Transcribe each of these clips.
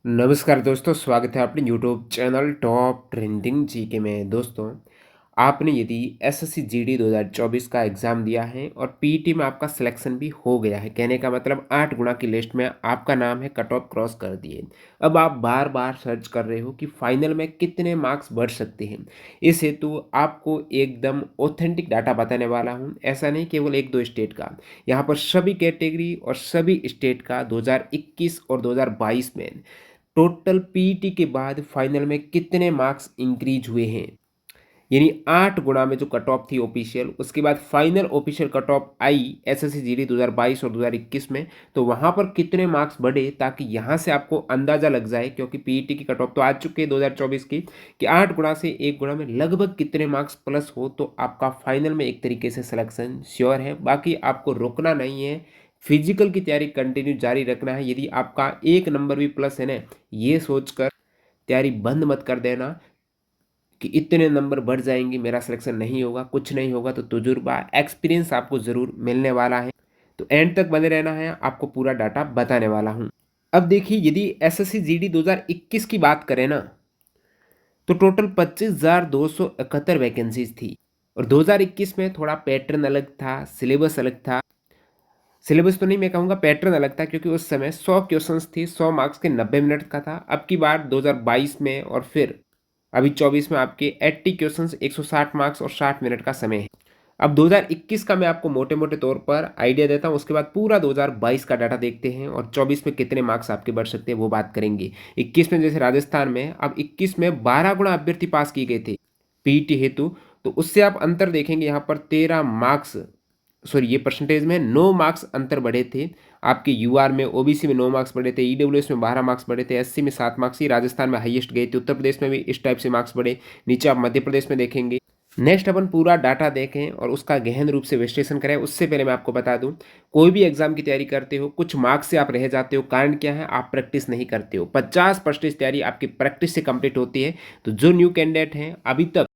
नमस्कार दोस्तों, स्वागत है अपने YouTube channel top trending GK में। दोस्तों, आपने यदि एसएससी जीडी 2024 का एग्ज़ाम दिया है और पीईटी में आपका सिलेक्शन भी हो गया है, कहने का मतलब 8 गुना की लिस्ट में आपका नाम है, कट ऑफ क्रॉस कर दिए। अब आप बार बार सर्च कर रहे हो कि फाइनल में कितने मार्क्स बढ़ सकते हैं। इस हेतु आपको एकदम ऑथेंटिक डाटा बताने वाला हूँ। ऐसा नहीं केवल एक दो स्टेट का, यहाँ पर सभी कैटेगरी और सभी स्टेट का 2021 और 2022 में टोटल पीईटी के बाद फाइनल में कितने मार्क्स इंक्रीज हुए हैं, यानी 8 गुना में जो कट ऑफ थी ऑफिशियल, उसके बाद फाइनल ऑफिशियल कट ऑफ आई एसएससी जीडी 2022 और 2021 में, तो वहां पर कितने मार्क्स बढ़े, ताकि यहां से आपको अंदाजा लग जाए, क्योंकि पीईटी की कट ऑफ तो आ चुके हैं 2024 की, कि 8 गुना से 1 गुना में लगभग कितने मार्क्स प्लस हो तो आपका फाइनल में एक तरीके से सिलेक्शन श्योर है। बाकी आपको रुकना नहीं है, फिजिकल की तैयारी कंटिन्यू जारी रखना है। यदि आपका एक नंबर भी प्लस है ना, ये सोचकर तैयारी बंद मत कर देना कि इतने नंबर बढ़ जाएंगे, मेरा सिलेक्शन नहीं होगा, कुछ नहीं होगा। तो तजुर्बा एक्सपीरियंस आपको ज़रूर मिलने वाला है। तो एंड तक बने रहना है, आपको पूरा डाटा बताने वाला हूँ। अब देखिए, यदि एसएससी जीडी 2021 की बात करें ना, तो टोटल 25,271 वैकेंसीज थी। और 2021 में थोड़ा पैटर्न अलग था, सिलेबस अलग था। सिलेबस तो नहीं, मैं कहूँगा पैटर्न अलग था, क्योंकि उस समय 100 क्वेश्चंस थी, 100 मार्क्स के 90 मिनट का था। अब की बार 2022 में और फिर अभी 24 में आपके 80 क्वेश्चंस, 160 मार्क्स और 60 मिनट का समय है। अब 2021 का मैं आपको मोटे मोटे तौर पर आइडिया देता हूँ, उसके बाद पूरा 2022 का डाटा देखते हैं और 24 में कितने मार्क्स आपके बढ़ सकते हैं वो बात करेंगे। 21 में जैसे राजस्थान में, अब 21 में 12 गुना अभ्यर्थी पास किए गए थे पीईटी हेतु। तो उससे आप अंतर देखेंगे, यहाँ पर 13 मार्क्स, सॉरी ये परसेंटेज में 9 मार्क्स अंतर बढ़े थे। आपके यूआर में, ओबीसी में 9 मार्क्स बढ़े थे, ईडब्ल्यूएस में 12 मार्क्स बढ़े थे, एससी में 7 मार्क्स ही राजस्थान में हाईएस्ट गए थे। उत्तर प्रदेश में भी इस टाइप से मार्क्स बढ़े। नीचे आप मध्य प्रदेश में देखेंगे। नेक्स्ट अपन पूरा डाटा देखें और उसका गहन रूप से विश्लेषण करें। उससे पहले मैं आपको बता दूं, कोई भी एग्जाम की तैयारी करते हो, कुछ मार्क्स से आप रह जाते हो, कारण क्या है? आप प्रैक्टिस नहीं करते हो। 50% तैयारी आपकी प्रैक्टिस से कंप्लीट होती है। तो जो न्यू कैंडिडेट हैं, अभी तक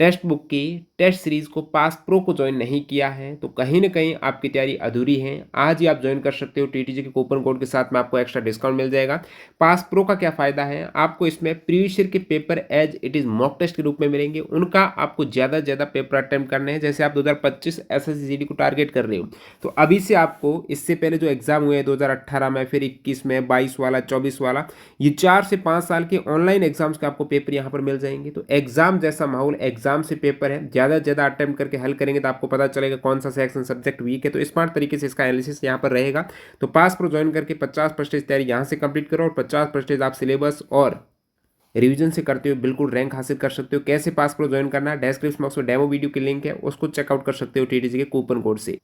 टेक्स्ट बुक की टेस्ट सीरीज को, पास प्रो को ज्वाइन नहीं किया है, तो कहीं ना कहीं आपकी तैयारी अधूरी है। आज ही आप ज्वाइन कर सकते हो। टीटीजी के कूपन कोड के साथ में आपको एक्स्ट्रा डिस्काउंट मिल जाएगा। पास प्रो का क्या फायदा है? आपको इसमें प्रीवियस ईयर के paper as it is mock test के रूप में मिलेंगे। उनका आपको ज़्यादा से ज़्यादा पेपर अटेम्प्ट करने हैं। जैसे आप 2025 एसएससी जीडी को टारगेट कर रहे हो, तो अभी से आपको, इससे पहले जो एग्जाम हुए हैं 2018 में, फिर 21 में, 22 वाला, 24 वाला, ये 4 से 5 साल के ऑनलाइन एग्जाम्स के आपको पेपर यहाँ पर मिल जाएंगे। तो एग्जाम जैसा माहौल, एग्जाम से पेपर है, ज़्यादा से ज़्यादा अटेम्प्ट करके हल करेंगे तो आपको पता चलेगा कौन सा सेक्शन सब्जेक्ट वीक है। तो स्मार्ट तरीके से इसका एनालिसिस यहाँ पर रहेगा। तो पास प्रो ज्वाइन करके 50% तैयारी यहाँ से कंप्लीट करो और 50% आप सिलेबस और रिवीजन से करते हो, बिल्कुल रैंक हासिल कर सकते हो। कैसे पास प्रो ज्वाइन करना है, डिस्क्रिप्शन बॉक्स में डेमो वीडियो की लिंक है, उसको चेकआउट कर सकते हो टीटीसी के कूपन कोड से।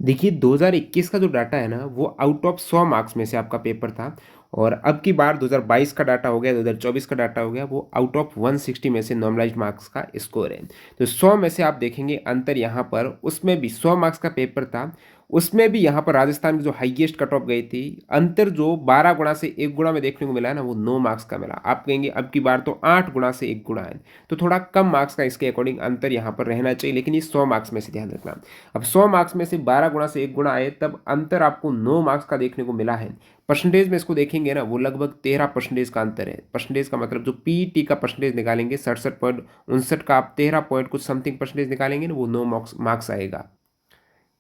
देखिए, 2021 का जो डाटा है ना, वो आउट ऑफ 100 मार्क्स में से आपका पेपर था। और अब की बार 2022 का डाटा हो गया, 2024 का डाटा हो गया, वो आउट ऑफ 160 में से नॉर्मलाइज्ड मार्क्स का स्कोर है। तो 100 में से आप देखेंगे अंतर यहाँ पर, उसमें भी 100 मार्क्स का पेपर था, उसमें भी यहाँ पर राजस्थान की जो हाईएस्ट कट ऑफ गई थी, अंतर जो 12 गुना से 1 गुना में देखने को मिला है ना, वो 9 मार्क्स का मिला। आप कहेंगे अब की बार तो 8 गुना से 1 गुना है, तो थोड़ा कम मार्क्स का इसके अकॉर्डिंग अंतर यहाँ पर रहना चाहिए। लेकिन ये 100 मार्क्स में से ध्यान रखना। अब 100 मार्क्स में से 12 गुना से 1 गुना आए, तब अंतर आपको 9 मार्क्स का देखने को मिला है। परसेंटेज में इसको देखेंगे ना, वो लगभग 13% का अंतर है। परसेंटेज का मतलब जो पीईटी का परसेंटेज निकालेंगे, 67.59 का, आप 13 पॉइंट कुछ समथिंग परसेंटेज निकालेंगे ना, वो 9 मार्क्स आएगा।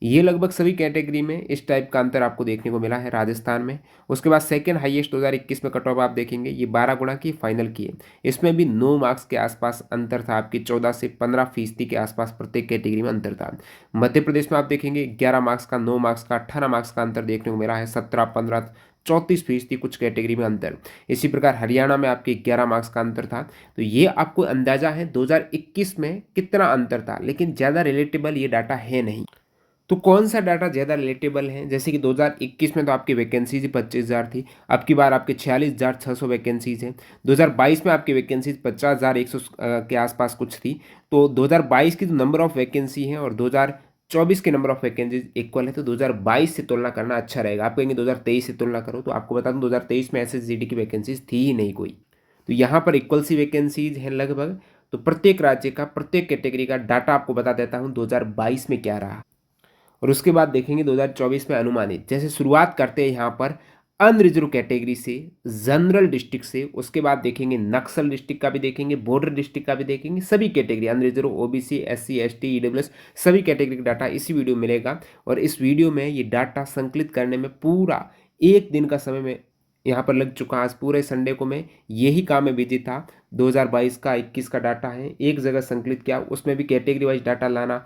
ये लगभग सभी कैटेगरी में इस टाइप का अंतर आपको देखने को मिला है राजस्थान में। उसके बाद सेकेंड हाईएस्ट 2021 में कट ऑफ आप देखेंगे, ये 12 गुना की फाइनल की है। इसमें भी 9 मार्क्स के आसपास अंतर था, आपकी 14 से 15% के आसपास प्रत्येक कैटेगरी में अंतर था। मध्य प्रदेश में आप देखेंगे 11 मार्क्स का, 9 मार्क्स का, 18 मार्क्स का अंतर देखने को मिला है। 17, 15, 34% कुछ कैटेगरी में अंतर। इसी प्रकार हरियाणा में आपके 11 मार्क्स का अंतर था। तो ये आपको अंदाजा है 2021 में कितना अंतर था, लेकिन ज़्यादा रिलेटेबल ये डाटा है नहीं। तो कौन सा डाटा ज़्यादा रिलेटेबल है? जैसे कि 2021 में तो आपकी वैकेंसीज ही 25,000 थी, अब की बार आपके 46,600 वैकेंसीज हैं। 2022 में आपकी वैकेंसीज 50,100 के आसपास कुछ थी। तो 2022 की जो नंबर ऑफ वैकेंसी है और 2024 के नंबर ऑफ वैकेंसीज इक्वल है, तो 2022 से तुलना करना अच्छा रहेगा। आप कहेंगे 2023 से तुलना करो, तो आपको बता दूं 2023 में एसएसजीडी की वैकेंसीज थी ही नहीं कोई। तो यहाँ पर इक्वल सी वैकेंसीज हैं लगभग। तो प्रत्येक राज्य का, प्रत्येक कैटेगरी का डाटा आपको बता देता हूँ 2022 में क्या रहा, और उसके बाद देखेंगे 2024 में अनुमानित। जैसे शुरुआत करते हैं यहाँ पर अनरिजर्व कैटेगरी से, जनरल डिस्ट्रिक्ट से, उसके बाद देखेंगे नक्सल डिस्ट्रिक्ट का भी देखेंगे, बॉर्डर डिस्ट्रिक्ट का भी देखेंगे, सभी category unreserved, OBC, SC, ST, EWS सभी कैटेगरी का डाटा इसी वीडियो में मिलेगा। और इस वीडियो में ये डाटा संकलित करने में पूरा एक दिन का समय में यहाँ पर लग चुका। आज पूरे संडे को मैं यही काम में बिजी था। 2022 का 21 का डाटा है, एक जगह संकलित किया, उसमें भी कैटेगरी वाइज डाटा लाना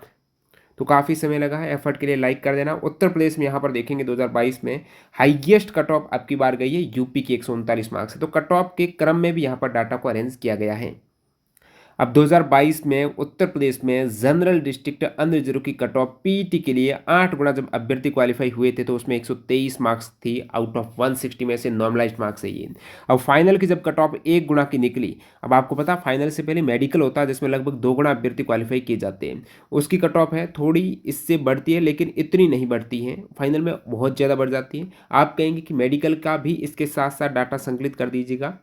तो काफ़ी समय लगा है। एफर्ट के लिए लाइक कर देना। उत्तर प्रदेश में यहाँ पर देखेंगे 2022 में हाईएस्ट कट ऑफ आपकी बार गई है यूपी की 139 मार्क्स है। तो कट ऑफ के क्रम में भी यहाँ पर डाटा को अरेंज किया गया है। अब 2022 में उत्तर प्रदेश में जनरल डिस्ट्रिक्ट अनरिजर्व की कट ऑफ पीईटी के लिए 8 गुना जब अभ्यर्थी क्वालिफाई हुए थे तो उसमें 123 मार्क्स थी आउट ऑफ 160 में से नॉर्मलाइज्ड मार्क्स है ये। अब फाइनल की जब कट ऑफ 1 गुना की निकली, अब आपको पता फाइनल से पहले मेडिकल होता है जिसमें लगभग 2 गुना अभ्यर्थी क्वालिफाई किए जाते हैं। उसकी कट ऑफ है थोड़ी इससे बढ़ती है लेकिन इतनी नहीं बढ़ती है, फाइनल में बहुत ज़्यादा बढ़ जाती है। आप कहेंगे कि मेडिकल का भी इसके साथ साथ डाटा संकलित कर दीजिएगा,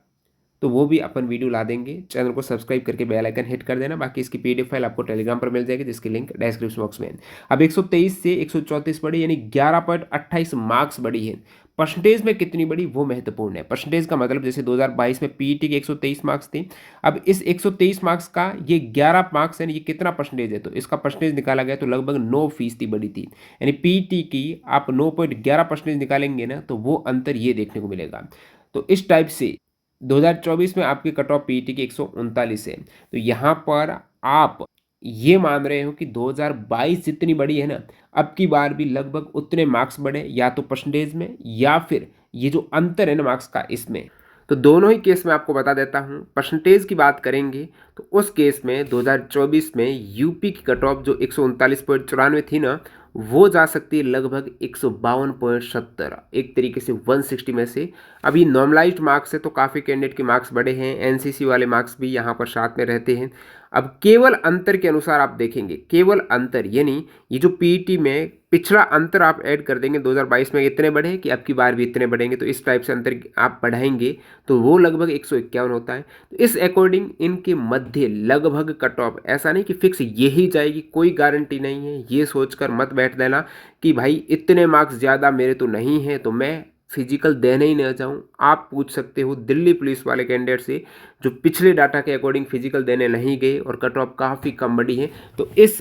तो वो भी अपन वीडियो ला देंगे। चैनल को सब्सक्राइब करके बेल आइकन हिट कर देना। बाकी इसकी पीडीएफ फाइल आपको टेलीग्राम पर मिल जाएगी जिसकी लिंक डिस्क्रिप्शन बॉक्स में है। अब 123 से 134 बढ़ी यानी 11.28 मार्क्स बढ़ी है। परसेंटेज में कितनी बड़ी वो महत्वपूर्ण है। परसेंटेज का मतलब जैसे 2022 में पीईटी के 123 मार्क्स थे, अब इस 123 मार्क्स का ये 11 मार्क्स है, ये कितना परसेंटेज है, तो इसका परसेंटेज निकाला गया तो लगभग 9% बढ़ी थी। यानी पीईटी की आप 9.11% निकालेंगे ना तो वो अंतर ये देखने को मिलेगा। तो इस टाइप से 2024 में आपकी कट ऑफ पीईटी की 139 है। तो यहाँ पर आप ये मान रहे हो कि 2022 जितनी बड़ी है ना, अब की बार भी लगभग उतने मार्क्स बढ़े, या तो परसेंटेज में या फिर ये जो अंतर है ना मार्क्स का इसमें। तो दोनों ही केस में आपको बता देता हूँ। परसेंटेज की बात करेंगे तो उस केस में 2024 में यूपी की कट ऑफ जो 139.94 थी ना, वो जा सकती है लगभग 152.70, एक तरीके से 160 में से। अभी नॉर्मलाइज्ड मार्क्स है तो काफ़ी कैंडिडेट के मार्क्स बढ़े हैं, एनसीसी वाले मार्क्स भी यहाँ पर साथ में रहते हैं। अब केवल अंतर के अनुसार आप देखेंगे, केवल अंतर यानी ये जो पीईटी में पिछला अंतर आप ऐड कर देंगे, 2022 में इतने बढ़े कि अब की बार भी इतने बढ़ेंगे, तो इस टाइप से अंतर आप बढ़ाएंगे तो वो लगभग 151 होता है। तो इस अकॉर्डिंग इनके मध्य लगभग कट ऑफ, ऐसा नहीं कि फिक्स यही जाएगी, कोई गारंटी नहीं है। ये सोचकर मत बैठ देना कि भाई इतने मार्क्स ज़्यादा मेरे तो नहीं है तो मैं फिजिकल देने ही ना जाऊँ। आप पूछ सकते हो दिल्ली पुलिस वाले कैंडिडेट से जो पिछले डाटा के अकॉर्डिंग फिजिकल देने नहीं गए और कट ऑफ काफ़ी कम बढ़ी है। तो इस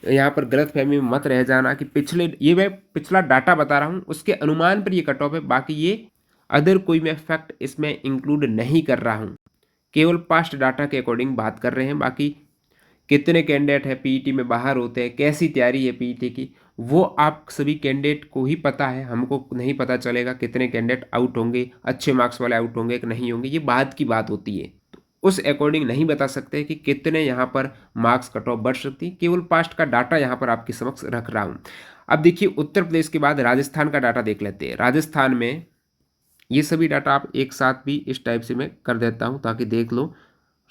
यहाँ पर गलत फहमी में मत रह जाना कि ये मैं पिछला डाटा बता रहा हूँ उसके अनुमान पर ये कट ऑफ है, बाकी ये अदर कोई मैं फैक्ट इसमें इंक्लूड नहीं कर रहा हूँ, केवल पास्ट डाटा के अकॉर्डिंग बात कर रहे हैं। बाकी कितने कैंडिडेट है पीईटी में बाहर होते हैं, कैसी तैयारी है पीईटी की, वो आप सभी कैंडिडेट को ही पता है, हमको नहीं पता चलेगा कितने कैंडिडेट आउट होंगे, अच्छे मार्क्स वाले आउट होंगे कि नहीं होंगे, ये बाद की बात होती है। तो उस अकॉर्डिंग नहीं बता सकते कि कितने यहाँ पर मार्क्स कट ऑफ बढ़ सकती, केवल पास्ट का डाटा यहाँ पर आपके समक्ष रख रहा हूँ। अब देखिए उत्तर प्रदेश के बाद राजस्थान का डाटा देख लेते हैं। राजस्थान में ये सभी डाटा आप एक साथ भी इस टाइप से मैं कर देता हूँ ताकि देख लो,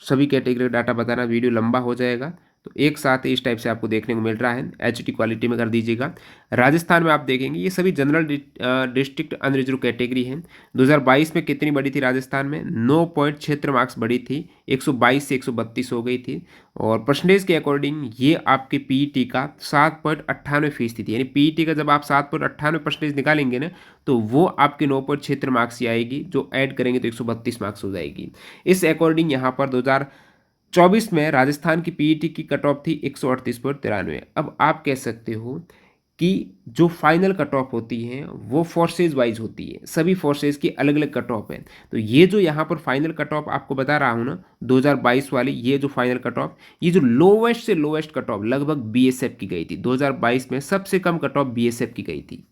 सभी कैटेगरी का डाटा बताना वीडियो लंबा हो जाएगा, तो एक साथ इस टाइप से आपको देखने को मिल रहा है। एचडी क्वालिटी में कर दीजिएगा। राजस्थान में आप देखेंगे ये सभी जनरल डिस्ट्रिक्ट अनरिजर्व कैटेगरी हैं। 2022 में कितनी बढ़ी थी राजस्थान में, 9.76 मार्क्स बढ़ी थी, 122 से 132 हो गई थी। और परसेंटेज के अकॉर्डिंग ये आपके पीईटी का 7.98% थी। यानी पीईटी का जब आप 7.98% निकालेंगे ना तो वो आपके 9.76 मार्क्स ही आएगी, जो ऐड करेंगे तो 132 मार्क्स हो जाएगी। इस अकॉर्डिंग यहाँ पर 2024 में राजस्थान की पीईटी की कट ऑफ थी 138.93। अब आप कह सकते हो कि जो फाइनल कट ऑफ होती है वो फोर्सेज वाइज होती है, सभी फोर्सेज की अलग अलग कट ऑफ है। तो ये जो यहाँ पर फाइनल कट ऑफ आपको बता रहा हूँ ना 2022 वाली, ये जो फाइनल कट ऑफ, ये जो लोवेस्ट से लोवेस्ट कट ऑफ लगभग बीएसएफ की गई थी। 2022 में सबसे कम कट ऑफ बीएसएफ की गई थी।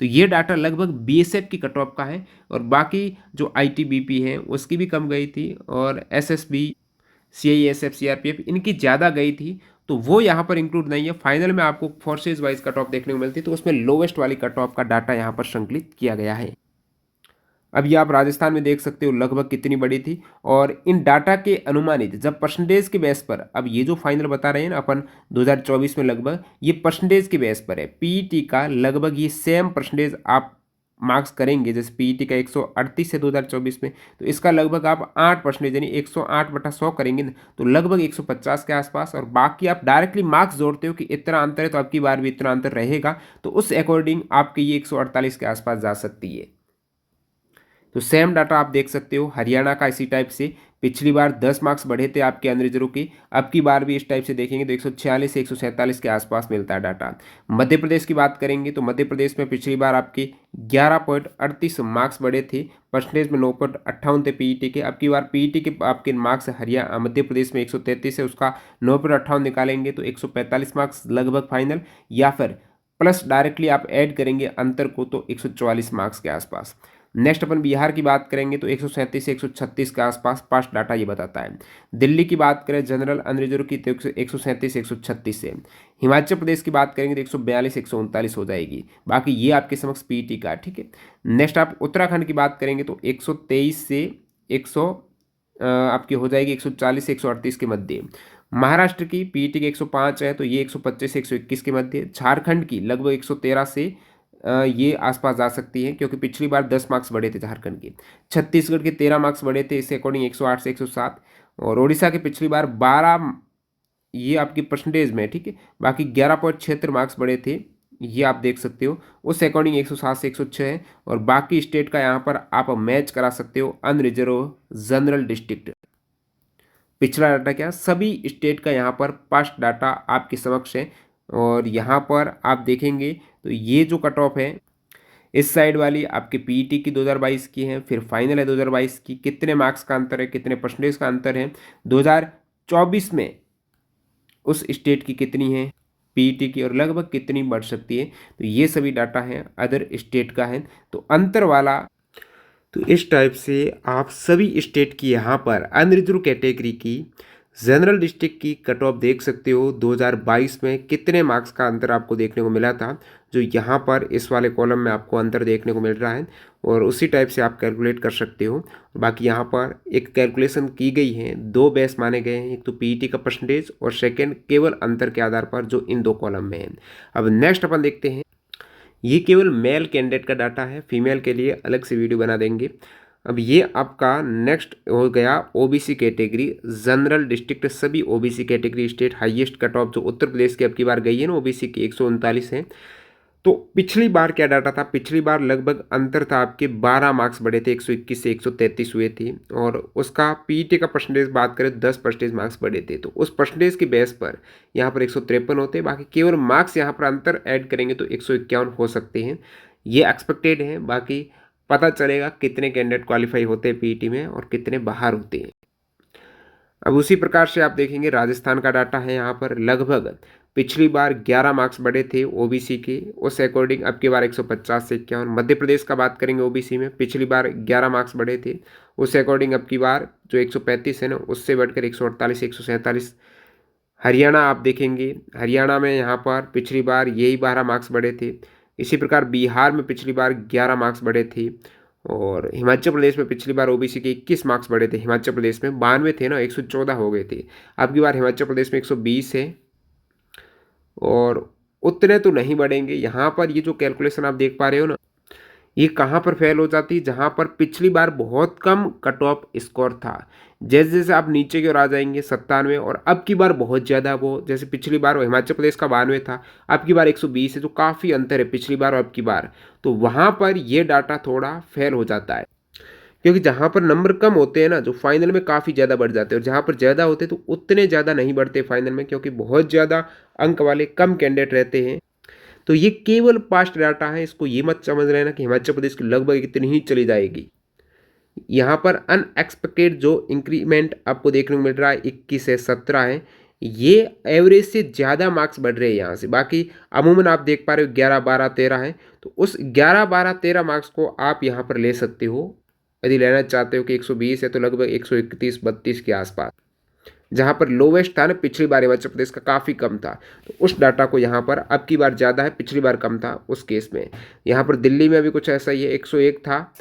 तो ये डाटा लगभग बीएसएफ की कट ऑफ का है। और बाकी जो आईटीबीपी है उसकी भी कम गई थी, और एसएसबी, सीआईएसएफ, सीआरपीएफ इनकी ज़्यादा गई थी, तो वो यहाँ पर इंक्लूड नहीं है। फाइनल में आपको फोर्सेज वाइज कट ऑफ देखने को मिलती है, तो उसमें लोवेस्ट वाली कट ऑफ का डाटा यहाँ पर संकलित किया गया है। अब ये आप राजस्थान में देख सकते हो लगभग कितनी बड़ी थी। और इन डाटा के अनुमानित जब परसेंटेज के बेस पर, अब ये जो फाइनल बता रहे हैं ना अपन 2024 में, लगभग ये परसेंटेज के बेस पर है। पीईटी का लगभग ये सेम परसेंटेज आप मार्क्स करेंगे, जैसे पीईटी का 138 है 2024 में, तो इसका लगभग आप 8% यानी 108/100 करेंगे तो लगभग 150 के आसपास। और बाकी आप डायरेक्टली मार्क्स जोड़ते हो कि इतना अंतर है तो आपकी बार भी इतना अंतर रहेगा, तो उस अकॉर्डिंग आपके ये 148 के आसपास जा सकती है। तो सेम डाटा आप देख सकते हो हरियाणा का इसी टाइप से। पिछली बार 10 मार्क्स बढ़े थे आपके अन रिजर्व के, अब की बार भी इस टाइप से देखेंगे तो 146 से 147 के आसपास मिलता है डाटा। मध्य प्रदेश की बात करेंगे तो मध्य प्रदेश में पिछली बार आपके 11.38 मार्क्स बढ़े थे, परसेंटेज में 9.58 थे पीईटी के। अब की बार पीईटी के आपके मार्क्स हरियाणा मध्य प्रदेश में 133 है, उसका 9.58 निकालेंगे तो 145 मार्क्स लगभग फाइनल, या फिर प्लस डायरेक्टली आप ऐड करेंगे अंतर को तो 144 मार्क्स के आसपास। नेक्स्ट अपन बिहार की बात करेंगे तो 137 से 136 के आसपास पास्ट डाटा ये बताता है। दिल्ली की बात करें जनरल अनरिजर्व की तो 137 से 136 से। हिमाचल प्रदेश की बात करेंगे तो 142 139 हो जाएगी। बाकी ये आपके समक्ष पीईटी का, ठीक है। नेक्स्ट आप उत्तराखंड की बात करेंगे तो 123 से 100 आपकी हो जाएगी 140 से 138 के मध्य। महाराष्ट्र की पीईटी के 105 है तो ये 125 से 121 के मध्य। झारखंड की लगभग 113 से ये आसपास जा सकती है क्योंकि पिछली बार 10 मार्क्स बढ़े थे झारखंड के। छत्तीसगढ़ के 13 मार्क्स बढ़े थे, इससे अकॉर्डिंग 108 से 107। और उड़ीसा के पिछली बार 12 ये आपकी परसेंटेज में, ठीक है। बाकी 11.76 मार्क्स बढ़े थे, ये आप देख सकते हो, उस अकॉर्डिंग 107 से 106 है। और बाकी स्टेट का यहाँ पर आप मैच करा सकते हो अन रिजर्व जनरल डिस्ट्रिक्ट। पिछला डाटा क्या, सभी स्टेट का यहाँ पर पास्ट डाटा आपके समक्ष है। और यहाँ पर आप देखेंगे तो ये जो कट ऑफ है इस साइड वाली आपके पीईटी की 2022 की है, फिर फाइनल है 2022 की। कितने मार्क्स का अंतर है, कितने परसेंटेज का अंतर है 2024 में उस स्टेट की कितनी है पीईटी की, और लगभग कितनी बढ़ सकती है, तो ये सभी डाटा है अदर स्टेट का है। तो अंतर वाला, तो इस टाइप से आप सभी स्टेट की यहाँ पर अनरिजर्व कैटेगरी की जनरल डिस्ट्रिक्ट की कट ऑफ देख सकते हो 2022 में कितने मार्क्स का अंतर आपको देखने को मिला था, जो यहाँ पर इस वाले कॉलम में आपको अंतर देखने को मिल रहा है। और उसी टाइप से आप कैलकुलेट कर सकते हो। बाकी यहाँ पर एक कैलकुलेशन की गई है, दो बेस माने गए हैं, एक तो पीईटी का परसेंटेज और सेकेंड केवल अंतर के आधार पर जो इन दो कॉलम में है। अब नेक्स्ट अपन देखते हैं, ये केवल मेल कैंडिडेट का डाटा है, फीमेल के लिए अलग से वीडियो बना देंगे। अब ये आपका नेक्स्ट हो गया ओबीसी कैटेगरी जनरल डिस्ट्रिक्ट, सभी OBC category state. Highest cut off जो उत्तर प्रदेश की अब की बार गई है ना ओबीसी की 139 है। तो पिछली बार क्या डाटा था, पिछली बार लगभग अंतर था आपके 12 मार्क्स बढ़े थे, 121 से 133 हुए थे। और उसका पीईटी का परसेंटेज बात करें 10% मार्क्स बढ़े थे, तो उस परसेंटेज के बेस पर यहाँ पर 153 होते हैं। बाकी केवल मार्क्स यहाँ पर अंतर ऐड करेंगे तो 151 हो सकते हैं, ये एक्सपेक्टेड है। बाकी पता चलेगा कितने कैंडिडेट क्वालिफाई होते हैं पीईटी में और कितने बाहर होते हैं। अब उसी प्रकार से आप देखेंगे राजस्थान का डाटा है, यहाँ पर लगभग पिछली बार 11 मार्क्स बढ़े थे ओबीसी के, उस अकॉर्डिंग अब की बार 150 से 51। मध्य प्रदेश का बात करेंगे ओबीसी में, पिछली बार 11 मार्क्स बढ़े थे, उस अकॉर्डिंग अब की बार जो 135 है ना उससे बढ़कर 148 से 147। हरियाणा आप देखेंगे, हरियाणा में यहाँ पर पिछली बार यही 12 मार्क्स बढ़े थे। इसी प्रकार बिहार में पिछली बार 11 मार्क्स बढ़े थे। और हिमाचल प्रदेश में पिछली बार ओबीसी के 21 मार्क्स बढ़े थे, हिमाचल प्रदेश में 92 थे ना, 114 हो गए थे। अब की बार हिमाचल प्रदेश में 120 है और उतने तो नहीं बढ़ेंगे। यहाँ पर ये जो कैलकुलेशन आप देख पा रहे हो ना, ये कहाँ पर फेल हो जाती है, जहाँ पर पिछली बार बहुत कम कट ऑफ स्कोर था। जैसे जैसे आप नीचे की ओर आ जाएंगे 97, और अब की बार बहुत ज़्यादा, वो जैसे पिछली बार वो हिमाचल प्रदेश का 92 था, अब की बार 120 है, जो काफ़ी अंतर है पिछली बार और अब की बार। तो वहाँ पर ये डाटा थोड़ा फेल हो जाता है, क्योंकि जहाँ पर नंबर कम होते हैं ना, जो फाइनल में काफ़ी ज़्यादा बढ़ जाते हैं, और जहाँ पर ज़्यादा होते हैं तो उतने ज़्यादा नहीं बढ़ते फाइनल में, क्योंकि बहुत ज़्यादा अंक वाले कम कैंडिडेट रहते हैं। तो ये केवल पास्ट डाटा है, इसको ये मत समझ रहे ना कि हिमाचल प्रदेश की लगभग इतनी ही चली जाएगी। यहाँ पर अनएक्सपेक्टेड जो इंक्रीमेंट आपको देखने को मिल रहा है 21 से 17 है, ये एवरेज से ज़्यादा मार्क्स बढ़ रहे हैं यहाँ से। बाकी अमूमन आप देख पा रहे हो 11 12 13 है, तो उस 11 12 13 मार्क्स को आप यहाँ पर ले सकते हो। यदि लेना चाहते हो कि 120 है तो लगभग 131 32 के आसपास, जहाँ पर लोवेस्ट था ना पिछली बार हिमाचल प्रदेश का काफ़ी कम था, तो उस डाटा को यहाँ पर अब की बार ज़्यादा है, पिछली बार कम था उस केस में। यहाँ पर दिल्ली में भी कुछ ऐसा ही है, 101 था,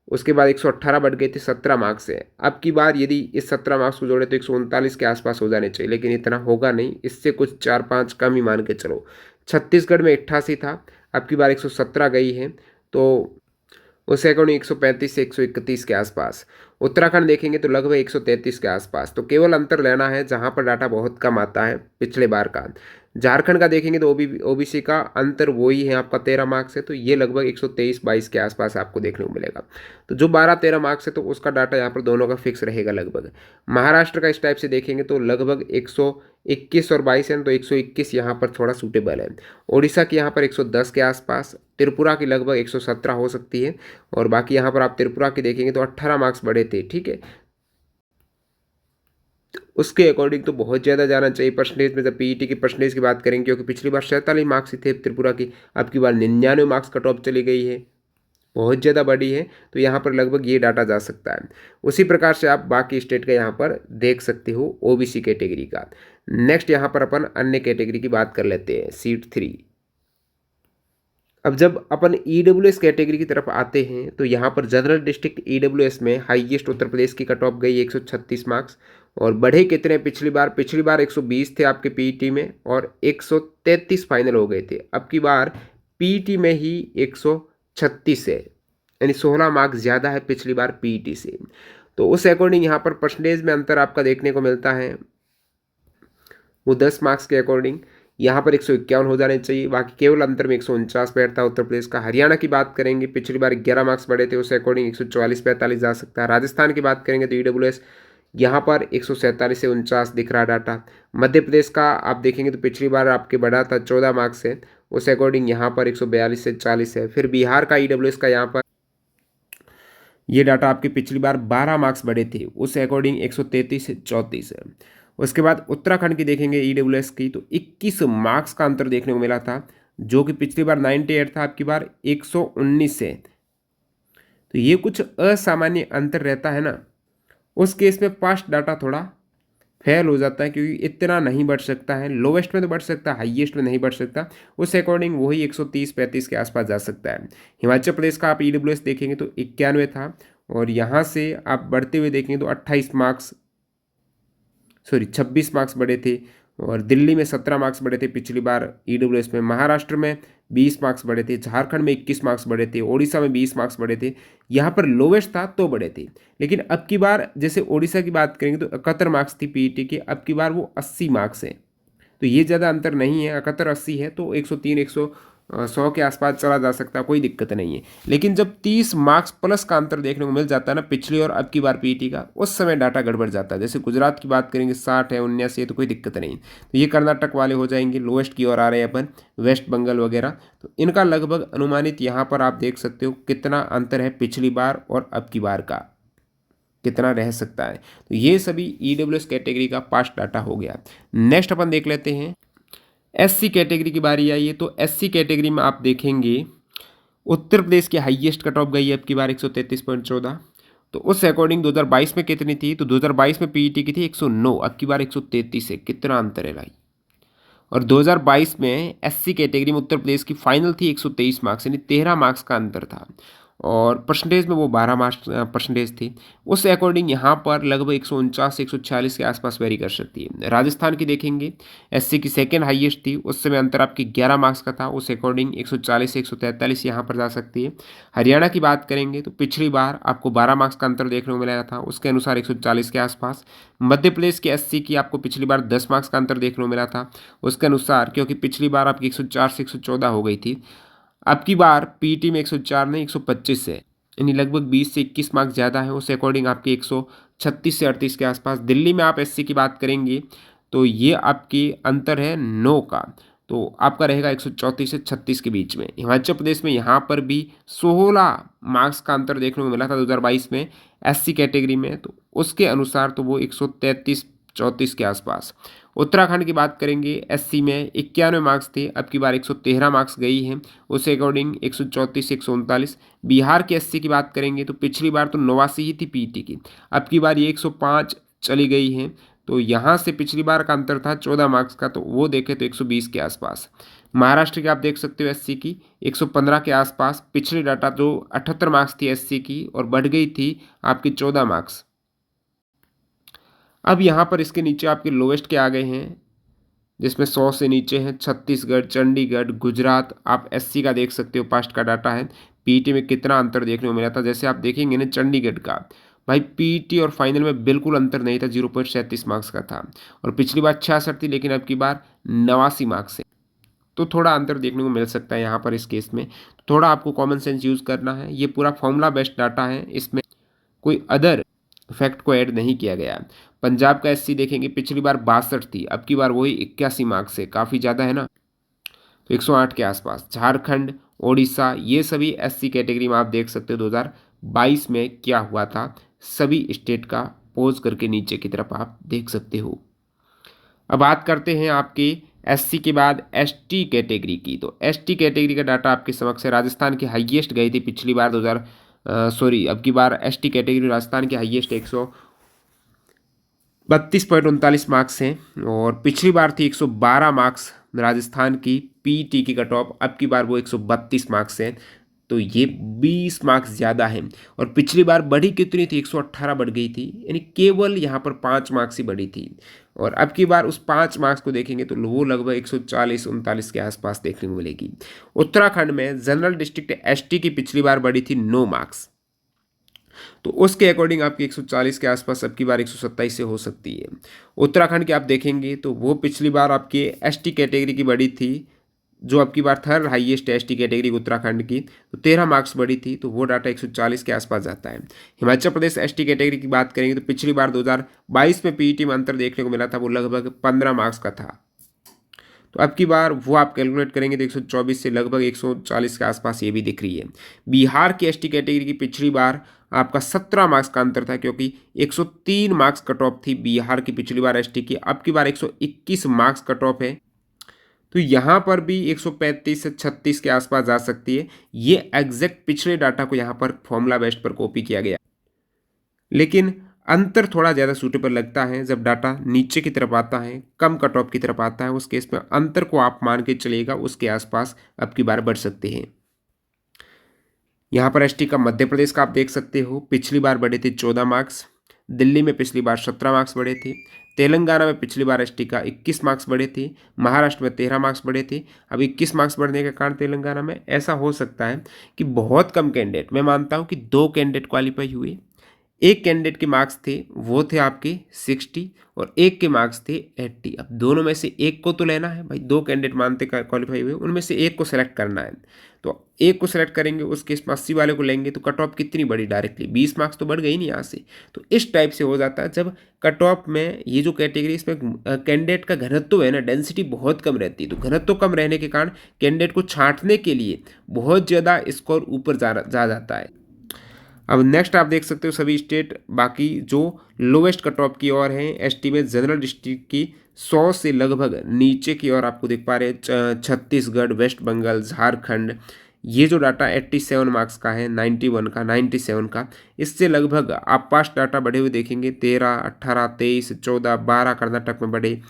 उसके बाद 118 बढ़ गए थे, 17 मार्क्स से। अब की बार यदि इस 17 मार्क्स को जोड़े तो 139 के आसपास हो जाने चाहिए, लेकिन इतना होगा नहीं, इससे कुछ 4-5 कम ही मान के चलो। छत्तीसगढ़ में 88 था, अब की बार 117 गई है, तो उस अकॉर्डिंग 135 से 131 के आसपास। उत्तराखंड देखेंगे तो लगभग 133 के आसपास। तो केवल अंतर लेना है जहाँ पर डाटा बहुत कम आता है पिछले बार का। झारखंड का देखेंगे तो ओबीसी का अंतर वही है आपका 13 मार्क्स है, तो ये लगभग 123-22 के आसपास आपको देखने को मिलेगा। तो जो 12-13 मार्क्स है तो उसका डाटा यहाँ पर दोनों का फिक्स रहेगा लगभग। महाराष्ट्र का इस टाइप से देखेंगे तो लगभग 121 और 22 है, तो 121 यहाँ पर थोड़ा सूटेबल है। उड़ीसा की यहाँ पर 110 के आसपास, त्रिपुरा की लगभग 117 हो सकती है, और बाकी यहाँ पर आप त्रिपुरा की देखेंगे तो 18 मार्क्स बढ़े थे, ठीक है। उसके अकॉर्डिंग तो बहुत ज़्यादा जाना चाहिए परसेंटेज में। जब पीईटी की परसेंटेज की बात करेंगे, क्योंकि पिछली बार 47 मार्क्स ही थे त्रिपुरा की, अब की बार 99 मार्क्स कट ऑफ चली गई है, बहुत ज़्यादा बड़ी है, तो यहाँ पर लगभग ये डाटा जा सकता है। उसी प्रकार से आप बाकी स्टेट का यहाँ पर देख सकते हो ओबीसी कैटेगरी का। नेक्स्ट यहाँ पर अपन अन्य कैटेगरी की बात कर लेते हैं, सीट 3। अब जब अपन ईडब्ल्यूएस कैटेगरी की तरफ आते हैं तो यहाँ पर जनरल डिस्ट्रिक्ट ईडब्ल्यूएस में हाईएस्ट उत्तर प्रदेश की कट ऑफ गई 136 मार्क्स, और बढ़े कितने पिछली बार 120 थे आपके पीईटी में और 133 फाइनल हो गए थे। अब की बार पीईटी में ही 136 है, यानी 16 मार्क्स ज़्यादा है पिछली बार पीईटी से। तो उस अकॉर्डिंग यहाँ पर परसेंटेज में अंतर आपका देखने को मिलता है, वो 10 मार्क्स के अकॉर्डिंग यहाँ पर 151 हो जाने चाहिए। बाकी केवल अंतर में 149 बैठता है उत्तर प्रदेश का। हरियाणा की बात करेंगे, पिछली बार 11 मार्क्स बढ़े थे, उस अकॉर्डिंग 144-45 जा सकता है। राजस्थान की बात करेंगे तो ईडब्ल्यूएस यहाँ पर 147 से 49 दिख रहा डाटा। मध्य प्रदेश का आप देखेंगे तो पिछली बार आपके बढ़ा था 14 मार्क्स से, उस अकॉर्डिंग यहाँ पर 142 से 40 है। फिर बिहार का ईडब्ल्यूएस का यहाँ पर ये डाटा आपके पिछली बार 12 मार्क्स बढ़े थे, उस अकॉर्डिंग 133 से 34 है। उसके बाद उत्तराखंड की देखेंगे ईडब्ल्यूएस की, तो 21 मार्क्स का अंतर देखने को मिला था, जो कि पिछली बार 98 था, आपकी बार 119 है। तो ये कुछ असामान्य अंतर रहता है ना, उस केस में पास्ट डाटा थोड़ा फेल हो जाता है, क्योंकि इतना नहीं बढ़ सकता है। लोवेस्ट में तो बढ़ सकता है, हाईएस्ट में नहीं बढ़ सकता। उस अकॉर्डिंग वही 130-35 के आसपास जा सकता है। हिमाचल प्रदेश का आप ईडब्ल्यूएस देखेंगे तो 91 था, और यहाँ से आप बढ़ते हुए देखेंगे तो 26 मार्क्स बढ़े थे, और दिल्ली में 17 मार्क्स बढ़े थे पिछली बार ईडब्ल्यूएस में। महाराष्ट्र में 20 मार्क्स बढ़े थे, झारखंड में 21 मार्क्स बढ़े थे, ओडिशा में 20 मार्क्स बढ़े थे। यहाँ पर लोवेस्ट था तो बढ़े थे, लेकिन अब की बार जैसे ओडिशा की बात करेंगे तो 71 मार्क्स थी पीईटी के, अब की बार वो 80 मार्क्स है। तो ये ज़्यादा अंतर नहीं है, 71-80 है, तो 103 100 के आसपास चला जा सकता है, कोई दिक्कत नहीं है। लेकिन जब 30 मार्क्स प्लस का अंतर देखने को मिल जाता है ना पिछली और अब की बार पीईटी का, उस समय डाटा गड़बड़ जाता है। जैसे गुजरात की बात करेंगे 60 है, 79 है, तो कोई दिक्कत नहीं। तो ये कर्नाटक वाले हो जाएंगे, लोवेस्ट की ओर आ रहे हैं अपन, वेस्ट बंगाल वगैरह। तो इनका लगभग अनुमानित यहाँ पर आप देख सकते हो कितना अंतर है पिछली बार और अब की बार का, कितना रह सकता है। तो ये सभी ईडब्ल्यूएस कैटेगरी का पास्ट डाटा हो गया। नेक्स्ट अपन देख लेते हैं एससी कैटेगरी की बारी आई है। तो एससी कैटेगरी में आप देखेंगे उत्तर प्रदेश की हाईएस्ट कट ऑफ गई है अब की बार 133.14। तो उस अकॉर्डिंग 2022 में कितनी थी, तो 2022 में पीईटी की थी 109, अब की बार 133 है। कितना अंतर है भाई। और 2022 में एससी कैटेगरी में उत्तर प्रदेश की फाइनल थी 123 मार्क्स, यानी 13 मार्क्स का अंतर था, और परसेंटेज में वो 12 मार्क्स परसेंटेज थी। उस अकॉर्डिंग यहाँ पर लगभग 149 से 146 के आसपास वेरी कर सकती है। राजस्थान की देखेंगे, एससी की सेकेंड हाईएस्ट थी, उस समय अंतर आपकी 11 मार्क्स का था, उस अकॉर्डिंग 140 से 143 यहाँ पर जा सकती है। हरियाणा की बात करेंगे तो पिछली बार आपको 12 मार्क्स का अंतर देखने को मिला था, उसके अनुसार 140 के आसपास। मध्य प्रदेश की एससी की आपको पिछली बार 10 मार्क्स का अंतर देखने को मिला था, उसके अनुसार, क्योंकि पिछली बार आपकी 104 से 114 हो गई थी, अब की बार पीटी में 104 नहीं 125 है, यानी लगभग 20 से 21 मार्क्स ज़्यादा है। उस अकॉर्डिंग आपके 136 से 38 के आसपास। दिल्ली में आप एससी की बात करेंगे तो ये आपकी अंतर है 9 का, तो आपका रहेगा 134 से 36 के बीच में। हिमाचल प्रदेश में यहाँ पर भी 16 मार्क्स का अंतर देखने को मिला था 2022 में एससी कैटेगरी में, तो उसके अनुसार तो वो 133-34 के आसपास। उत्तराखंड की बात करेंगे, एससी में 91 मार्क्स थे, अब की बार 113 मार्क्स गई हैं, उसके अकॉर्डिंग 134 से 139। बिहार के एससी की बात करेंगे तो पिछली बार तो 89 ही थी पीटी की, अब की बार ये 105 चली गई हैं। तो यहाँ से पिछली बार का अंतर था 14 मार्क्स का, तो वो देखें तो 120 के आसपास। महाराष्ट्र की आप देख सकते हो एससी की 115 के आसपास, पिछली डाटा जो 78 मार्क्स थी एससी की और बढ़ गई थी आपकी 14 मार्क्स। अब यहाँ पर इसके नीचे आपके लोवेस्ट के आ गए हैं, जिसमें 100 से नीचे हैं छत्तीसगढ़, चंडीगढ़, गुजरात। आप एससी का देख सकते हो, पास्ट का डाटा है, पीटी में कितना अंतर देखने को मिला था। जैसे आप देखेंगे ना चंडीगढ़ का, भाई पीईटी और फाइनल में बिल्कुल अंतर नहीं था, 0.37 मार्क्स का था। और पिछली बार 66 थी, लेकिन अब की बार 89 मार्क्स है। तो थोड़ा अंतर देखने को मिल सकता है यहाँ पर इस केस में। तो थोड़ा आपको कॉमन सेंस यूज़ करना है। ये पूरा फॉर्मूला बेस्ड डाटा है, इसमें कोई अदर फैक्ट को ऐड नहीं किया गया है। पंजाब का एससी देखेंगे, पिछली बार 62 थी, अब की बार वही 81 मार्क्स है, काफ़ी ज़्यादा है ना, तो 108 के आसपास। झारखंड, ओडिशा, ये सभी एससी कैटेगरी में आप देख सकते हो 2022 में क्या हुआ था। सभी स्टेट का पोज करके नीचे की तरफ आप देख सकते हो। अब बात करते हैं आपके एससी के बाद एसटी कैटेगरी की। तो एसटी कैटेगरी का डाटा आपके समक्ष है। राजस्थान की हाईएस्ट गई थी पिछली बार 2000 सॉरी अब की बार एसटी कैटेगरी राजस्थान की हाईएस्ट 132.39 मार्क्स हैं, और पिछली बार थी 112 मार्क्स राजस्थान की पीटी की कट ऑफ, अब की बार वो 132 मार्क्स है। तो ये 20 मार्क्स ज़्यादा है। और पिछली बार बढ़ी कितनी थी, 118 बढ़ गई थी, यानी केवल यहाँ पर 5 मार्क्स ही बढ़ी थी। और अब की बार उस 5 मार्क्स को देखेंगे तो वो लगभग 140-39 के आसपास देखने को मिलेगी। उत्तराखंड में जनरल डिस्ट्रिक्ट एसटी की पिछली बार बढ़ी थी 9 मार्क्स, तो उसके अकॉर्डिंग आपकी 140 के आसपास अब की बार 127 से हो सकती है। उत्तराखंड की आप देखेंगे तो वो पिछली बार आपके एसटी कैटेगरी की बढ़ी थी, जो अब की बार third highest ST category Uttarakhand की, तो 13 मार्क्स बढ़ी थी, तो वो डाटा 140 के आसपास जाता है। हिमाचल प्रदेश एसटी कैटेगरी की बात करेंगे तो पिछली बार 2022 में पीईटी में अंतर देखने को मिला था, वो लगभग 15 मार्क्स का था। तो अब की बार वो आप कैलकुलेट करेंगे तो 124 से लगभग 140 के आसपास ये भी दिख रही है। बिहार की एसटी कैटेगरी की पिछली बार आपका 17 मार्क्स का अंतर था, क्योंकि 103 मार्क्स कट ऑफ थी बिहार की पिछली बार एसटी की, अब की बार 121 मार्क्स कट ऑफ है। तो यहाँ पर भी 135 से 36 के आसपास जा सकती है। ये एग्जैक्ट पिछले डाटा को यहाँ पर फॉर्मूला बेस्ड पर कॉपी किया गया, लेकिन अंतर थोड़ा ज़्यादा सूटेबल लगता है जब डाटा नीचे की तरफ आता है, कम कट ऑफ की तरफ आता है। उस केस में अंतर को आप मान के चलिएगा उसके आसपास अब की बार बढ़ सकते हैं। यहाँ पर एसटी का मध्य प्रदेश का आप देख सकते हो, पिछली बार बढ़े थे 14 मार्क्स। दिल्ली में पिछली बार 17 मार्क्स बढ़े थे। तेलंगाना में पिछली बार एसटी का 21 मार्क्स बढ़े थे। महाराष्ट्र में 13 मार्क्स बढ़े थे। अब 21 मार्क्स बढ़ने के कारण तेलंगाना में ऐसा हो सकता है कि बहुत कम कैंडिडेट, मैं मानता हूँ कि 2 कैंडिडेट क्वालिफाई हुए। एक कैंडिडेट के मार्क्स थे वो थे आपके 60 और एक के मार्क्स थे 80। अब दोनों में से एक को तो लेना है भाई, 2 कैंडिडेट मानते क्वालिफाई हुए, उनमें से एक को सेलेक्ट करना है। तो एक को सेलेक्ट करेंगे, उस केस में 80 वाले को लेंगे तो कट ऑफ कितनी बढ़ी, डायरेक्टली 20 मार्क्स तो बढ़ गई नहीं यहाँ से। तो इस टाइप से हो जाता है जब कट ऑफ में ये जो कैटेगरी, इसमें कैंडिडेट का घनत्व है ना, डेंसिटी बहुत कम रहती है। तो घनत्व कम रहने के कारण कैंडिडेट को छांटने के लिए बहुत ज़्यादा स्कोर ऊपर जा जाता है। अब नेक्स्ट आप देख सकते हो सभी स्टेट बाकी जो लोवेस्ट कट ऑफ की ओर हैं। एसटी में जनरल डिस्ट्रिक्ट की 100 से लगभग नीचे की ओर आपको देख पा रहे हैं छत्तीसगढ़, वेस्ट बंगाल, झारखंड। ये जो डाटा 87 मार्क्स का है, 91 का, 97 का, इससे लगभग आप पास्ट डाटा बढ़े हुए देखेंगे, 13, 18, 23, 14, 12 कर्नाटक में बढ़े।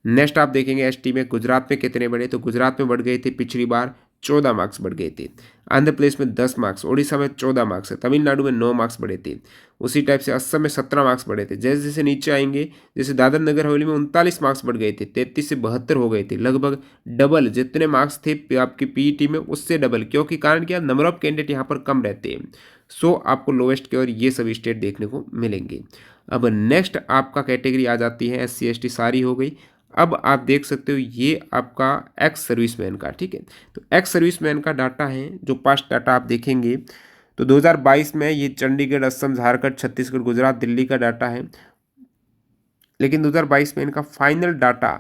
नेक्स्ट आप देखेंगे एसटी में गुजरात में कितने बढ़े, तो गुजरात में बढ़ गए थे पिछली बार 14 मार्क्स बढ़ गए थे। आंध्र प्रदेश में 10 मार्क्स, उड़ीसा में 14 मार्क्स है, तमिलनाडु में 9 मार्क्स बढ़े थे। उसी टाइप से असम में 17 मार्क्स बढ़े थे। जैसे जैसे नीचे आएंगे, जैसे दादर नगर हवेली में 39 मार्क्स बढ़ गए थे, 33 से 72 हो गए थे, लगभग डबल जितने मार्क्स थे आपकी पीईटी में उससे डबल, क्योंकि कारण क्या, नंबर ऑफ कैंडिडेट यहाँ पर कम रहते हैं। सो आपको लोवेस्ट की ओर ये सभी स्टेट देखने को मिलेंगे। अब नेक्स्ट आपका कैटेगरी आ जाती है एससी एसटी, सारी हो गई। अब आप देख सकते हो ये आपका एक्स सर्विसमैन का, ठीक है। तो एक्स सर्विसमैन का डाटा है, जो पास्ट डाटा आप देखेंगे तो 2022 में ये चंडीगढ़, असम, झारखंड, छत्तीसगढ़, गुजरात, दिल्ली का डाटा है। लेकिन 2022 में इनका फाइनल डाटा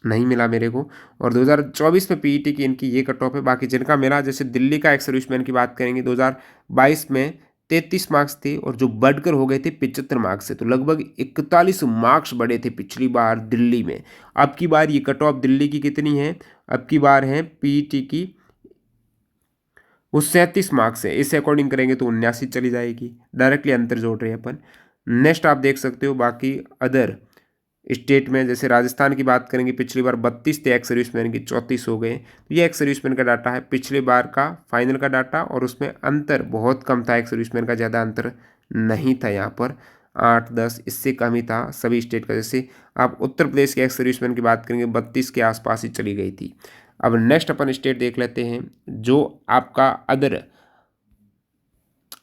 नहीं मिला मेरे को, और 2024 में पीईटी की इनकी ये कट ऑफ है। बाकी जिनका मिला, जैसे दिल्ली का एक्स सर्विसमैन की बात करेंगे, 2022 में 33 मार्क्स थे और जो बढ़कर हो गए थे 75 मार्क्स से, तो लगभग 41 मार्क्स बढ़े थे पिछली बार दिल्ली में। अब की बार ये कट ऑफ दिल्ली की कितनी है, अब की बार है पीईटी की वो 37 मार्क्स है। इस अकॉर्डिंग करेंगे तो 79 चली जाएगी, डायरेक्टली अंतर जोड़ रहे हैं अपन। नेक्स्ट आप देख सकते हो बाकी अदर स्टेट में, जैसे राजस्थान की बात करेंगे, पिछली बार 32 थे एक्स सर्विसमैन की, 34 हो गए। तो ये एक्स सर्विसमैन का डाटा है, पिछले बार का फाइनल का डाटा, और उसमें अंतर बहुत कम था, एक्स सर्विसमैन का ज़्यादा अंतर नहीं था यहाँ पर, 8-10 इससे कम ही था सभी स्टेट का। जैसे आप उत्तर प्रदेश के एक्स सर्विसमैन की बात करेंगे, 32 के आसपास ही चली गई थी। अब नेक्स्ट अपन स्टेट देख लेते हैं जो आपका अदर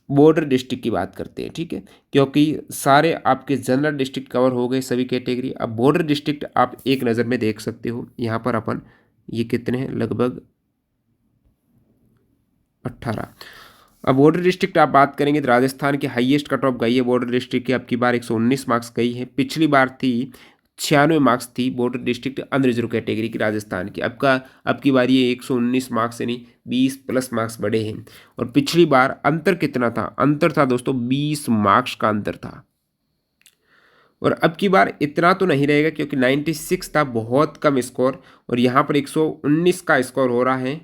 बॉर्डर डिस्ट्रिक्ट की बात करते हैं, ठीक है, क्योंकि सारे आपके जनरल डिस्ट्रिक्ट कवर हो गए सभी कैटेगरी। अब बॉर्डर डिस्ट्रिक्ट आप एक नज़र में देख सकते हो, यहाँ पर अपन ये कितने हैं, लगभग 18। अब बॉर्डर डिस्ट्रिक्ट आप बात करेंगे तो राजस्थान की हाईएस्ट कट ऑफ गई है बॉर्डर डिस्ट्रिक्ट की, अब की बार 119 मार्क्स गई है। पिछली बार थी 96 मार्क्स थी बॉर्डर डिस्ट्रिक्ट अनरिजर्व कैटेगरी की राजस्थान की। अब की बार ये 119 मार्क्स यानी 20+ मार्क्स बढ़े हैं। और पिछली बार अंतर कितना था, अंतर था दोस्तों 20 मार्क्स का अंतर था। और अब की बार इतना तो नहीं रहेगा क्योंकि 96 था, बहुत कम स्कोर, और यहाँ पर 119 का स्कोर हो रहा है,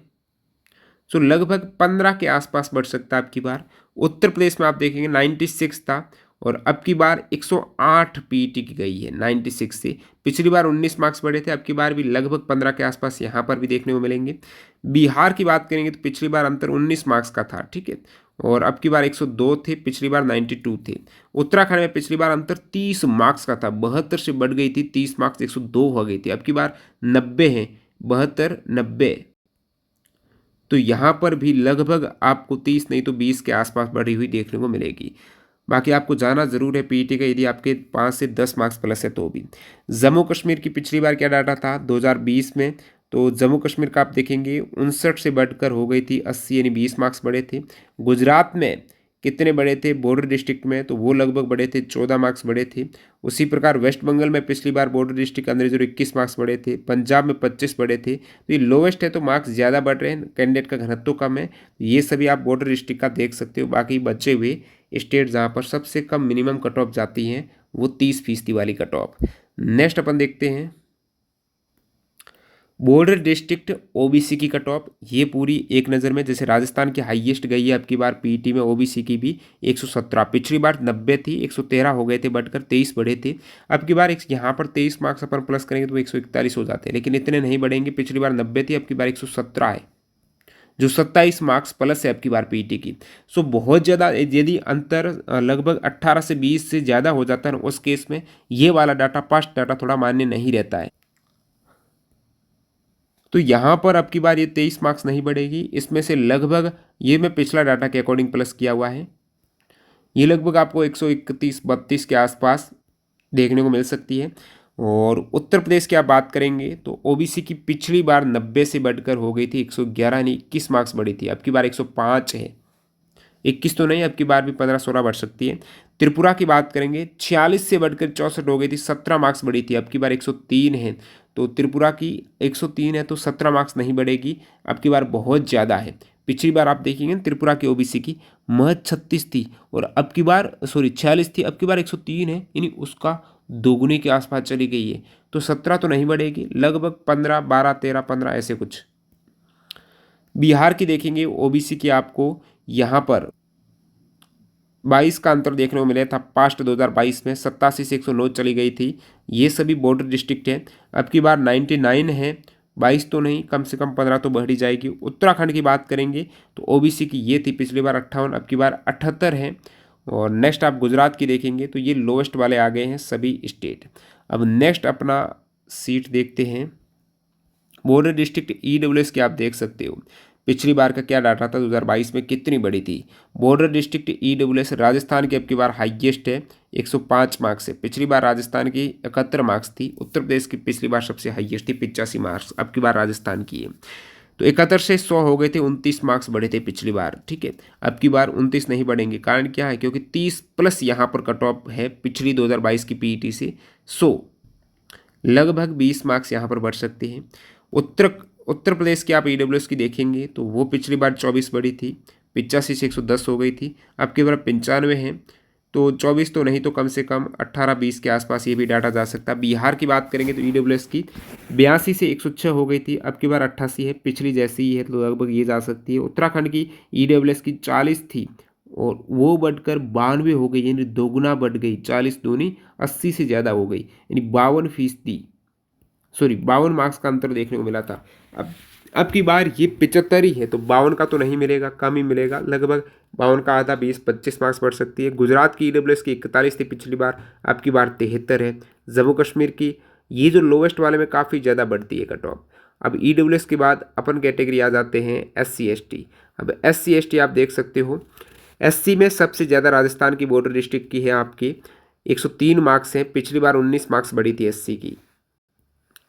सो लगभग 15 के आसपास बढ़ सकता है अब की बार। उत्तर प्रदेश में आप देखेंगे 96 था, और अब की बार 108 पीईटी की गई है 96 से। पिछली बार 19 मार्क्स बढ़े थे, अब की बार भी लगभग 15 के आसपास यहाँ पर भी देखने को मिलेंगे। बिहार की बात करेंगे तो पिछली बार अंतर 19 मार्क्स का था, ठीक है, और अब की बार 102 थे, पिछली बार 92 थे। उत्तराखंड में पिछली बार अंतर 30 मार्क्स का था, 72 से बढ़ गई थी, 30 मार्क्स 102 हो गई थी, अब की बार 90 है, 72 90। तो यहाँ पर भी लगभग आपको 30 नहीं तो 20 के आसपास बढ़ी हुई देखने को मिलेगी। बाकी आपको जाना जरूर है पीईटी का, यदि आपके 5 से 10 मार्क्स प्लस है तो भी। जम्मू कश्मीर की पिछली बार क्या डाटा था 2020 में, तो जम्मू कश्मीर का आप देखेंगे 59 से बढ़कर हो गई थी 80 यानी 20 मार्क्स बढ़े थे। गुजरात में कितने बड़े थे बॉर्डर डिस्ट्रिक्ट में, तो वो लगभग बड़े थे 14 मार्क्स बढ़े थे। उसी प्रकार वेस्ट बंगाल में पिछली बार बॉर्डर डिस्ट्रिक्ट अंदर जो 21 मार्क्स बढ़े थे, पंजाब में 25 बढ़े थे। तो ये लोवेस्ट है तो मार्क्स ज़्यादा बढ़ रहे हैं, कैंडिडेट का घनत्व कम है। ये सभी आप बॉर्डर डिस्ट्रिक्ट का देख सकते हो। बाकी बचे हुए स्टेट जहाँ पर सबसे कम मिनिमम कट ऑफ जाती हैं वो 30% वाली कट ऑफ। नेक्स्ट अपन देखते हैं बॉर्डर डिस्ट्रिक्ट ओबीसी की कट ऑफ, ये पूरी एक नज़र में। जैसे राजस्थान की हाईएस्ट गई है अब की बार पीईटी में ओबीसी की भी 117, पिछली बार 90 थी, 113 हो गए थे, बढ़कर 23 बढ़े थे। अब की बार यहाँ पर 23 मार्क्स अपन प्लस करेंगे तो 141 हो जाते हैं, लेकिन इतने नहीं बढ़ेंगे। पिछली बार 90 थी, अब की बार 117 है, जो 27 मार्क्स प्लस है अब की बार पीईटी की। सो बहुत ज़्यादा, यदि अंतर लगभग 18 से 20 से ज़्यादा हो जाता है उस केस में ये वाला डाटा, पास्ट डाटा थोड़ा मान्य नहीं रहता है। तो यहाँ पर अब की बार ये 23 मार्क्स नहीं बढ़ेगी, इसमें से लगभग, ये मैं पिछला डाटा के अकॉर्डिंग प्लस किया हुआ है, ये लगभग आपको 131-32 के आसपास देखने को मिल सकती है। और उत्तर प्रदेश की आप बात करेंगे तो ओबीसी की पिछली बार 90 से बढ़कर हो गई थी 111 यानी 21 मार्क्स बढ़ी थी, अब की बार 105 है, 21 तो नहीं, अब की बार भी 15-16 बढ़ सकती है। त्रिपुरा की बात करेंगे 46 से बढ़कर 64 हो गई थी, 17 मार्क्स बढ़ी थी, अब की बार 103 है। तो त्रिपुरा की 103 है तो 17 मार्क्स नहीं बढ़ेगी, अब की बार बहुत ज़्यादा है। पिछली बार आप देखेंगे त्रिपुरा की ओबीसी की महज 36 थी, और अब की बार 46 थी, अब की बार 103 है, यानी उसका दोगुने के आसपास चली गई है। तो 17 तो नहीं बढ़ेगी, लगभग 15, 12, 13, 15 ऐसे कुछ। बिहार की देखेंगे ओबीसी की आपको यहाँ पर 22 का अंतर देखने को मिला था पास्ट 2022 में, 87 से 109 चली गई थी। ये सभी बॉर्डर डिस्ट्रिक्ट हैं। अब की बार 99 है, 22 तो नहीं, कम से कम 15 तो बढ़ ही जाएगी। उत्तराखंड की बात करेंगे तो ओबीसी की ये थी पिछली बार 58, अब की बार 78 है। और नेक्स्ट आप गुजरात की देखेंगे तो ये लोवेस्ट वाले आ गए हैं सभी स्टेट। अब नेक्स्ट अपना सीट देखते हैं बॉर्डर डिस्ट्रिक्ट ईडब्ल्यूएस की, आप देख सकते हो पिछली बार का क्या डाटा था 2022 में कितनी बड़ी थी। बॉर्डर डिस्ट्रिक्ट ईडब्ल्यूएस राजस्थान की अब की बार हाईएस्ट है, 105 मार्क्स है, पिछली बार राजस्थान की 71 मार्क्स थी। उत्तर प्रदेश की पिछली बार सबसे हाईएस्ट थी 85 मार्क्स, अब की बार राजस्थान की है। तो 71 से 100 हो गए थे, 29 मार्क्स बढ़े थे पिछली बार, ठीक है। अब की बार 29 नहीं बढ़ेंगे, कारण क्या है, क्योंकि 30+ यहाँ पर कट ऑफ है पिछली 2022 की पीईटी से, सो लगभग 20 मार्क्स यहाँ पर बढ़ सकते हैं। उत्तर प्रदेश की आप ईडब्ल्यूएस की देखेंगे तो वो पिछली बार 24 बढ़ी थी, 85 से 110 हो गई थी, अब की बार 95 है। तो 24 तो नहीं तो कम से कम 18-20 के आसपास ये भी डाटा जा सकता है। बिहार की बात करेंगे तो ईडब्ल्यूएस की 82 से 106 हो गई थी, अब की बार 88 है, पिछली जैसी ही है, तो लगभग ये जा सकती है। उत्तराखंड की ईडब्ल्यूएस की 40 थी और वो बढ़कर 92 हो गई, यानी दोगुना बढ़ गई, 40 दूनी 80 से ज़्यादा हो गई, यानी 52%, सॉरी 52 मार्क्स का अंतर देखने को मिला था। अब की बार ये 75 ही है, तो 52 का तो नहीं मिलेगा, कम ही मिलेगा, लगभग 52 का आधा 20-25 मार्क्स बढ़ सकती है। गुजरात की ईडब्ल्यूएस की 41 थी पिछली बार, अब की बार 73 है। जम्मू कश्मीर की ये जो लोवेस्ट वाले में काफ़ी ज़्यादा बढ़ती है कट ऑफ। अब ईडब्ल्यूएस के बाद अपन कैटेगरी आ जाते हैं SC ST। अब SC ST आप देख सकते हो, एससी में सबसे ज़्यादा राजस्थान की बॉर्डर डिस्ट्रिक्ट की है आपकी 103 मार्क्स हैं। पिछली बार 19 मार्क्स बढ़ी थी एससी की,